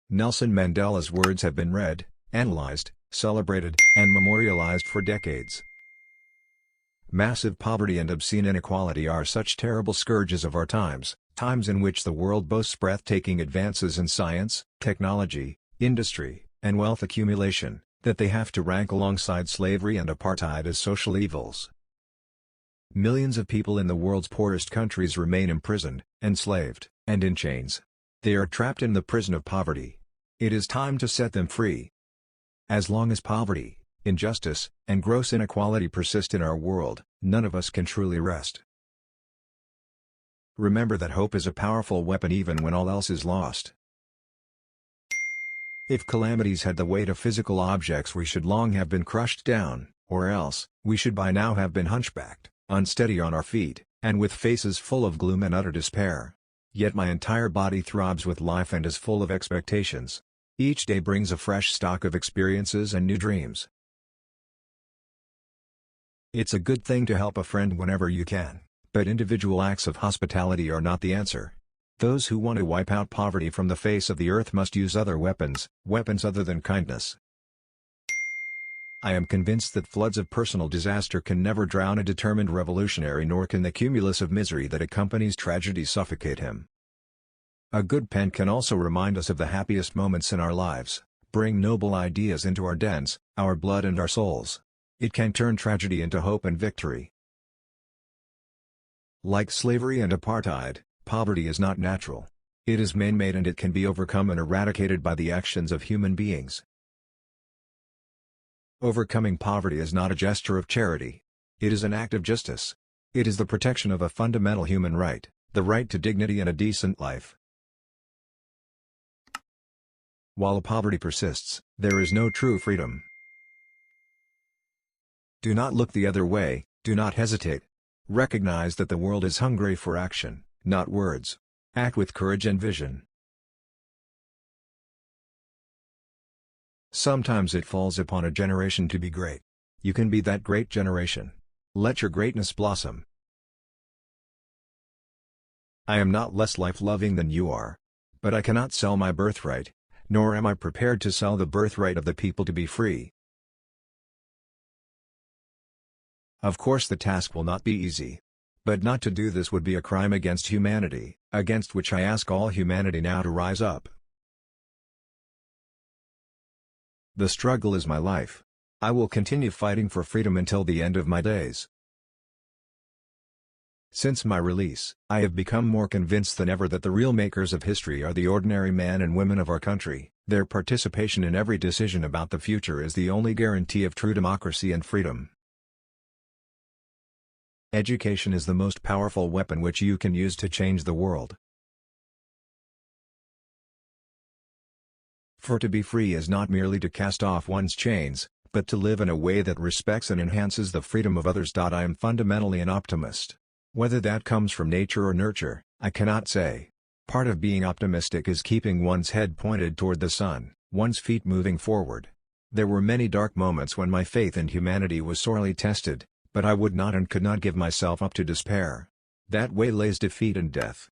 Nelson Mandela's words have been read, analyzed, celebrated, and memorialized for decades. Massive poverty and obscene inequality are such terrible scourges of our times, times in which the world boasts breathtaking advances in science, technology, industry, and wealth accumulation, that they have to rank alongside slavery and apartheid as social evils. Millions of people in the world's poorest countries remain imprisoned, enslaved, and in chains. They are trapped in the prison of poverty. It is time to set them free. As long as poverty, injustice, and gross inequality persist in our world, none of us can truly rest. Remember that hope is a powerful weapon even when all else is lost. If calamities had the weight of physical objects, we should long have been crushed down, or else, we should by now have been hunchbacked, unsteady on our feet, and with faces full of gloom and utter despair. Yet my entire body throbs with life and is full of expectations. Each day brings a fresh stock of experiences and new dreams. It's a good thing to help a friend whenever you can, but individual acts of hospitality are not the answer. Those who want to wipe out poverty from the face of the earth must use other weapons other than kindness. I am convinced that floods of personal disaster can never drown a determined revolutionary, nor can the cumulus of misery that accompanies tragedy suffocate him. A good pen can also remind us of the happiest moments in our lives, bring noble ideas into our dens, our blood and our souls. It can turn tragedy into hope and victory. Like slavery and apartheid, poverty is not natural. It is man-made, and it can be overcome and eradicated by the actions of human beings. Overcoming poverty is not a gesture of charity. It is an act of justice. It is the protection of a fundamental human right, the right to dignity and a decent life. While poverty persists, there is no true freedom. Do not look the other way, do not hesitate. Recognize that the world is hungry for action, not words. Act with courage and vision. Sometimes it falls upon a generation to be great. You can be that great generation. Let your greatness blossom. I am not less life-loving than you are. But I cannot sell my birthright, nor am I prepared to sell the birthright of the people to be free. Of course the task will not be easy. But not to do this would be a crime against humanity, against which I ask all humanity now to rise up. The struggle is my life. I will continue fighting for freedom until the end of my days. Since my release, I have become more convinced than ever that the real makers of history are the ordinary men and women of our country. Their participation in every decision about the future is the only guarantee of true democracy and freedom. Education is the most powerful weapon which you can use to change the world. For to be free is not merely to cast off one's chains, but to live in a way that respects and enhances the freedom of others. I am fundamentally an optimist. Whether that comes from nature or nurture, I cannot say. Part of being optimistic is keeping one's head pointed toward the sun, one's feet moving forward. There were many dark moments when my faith in humanity was sorely tested, but I would not and could not give myself up to despair. That way lays defeat and death.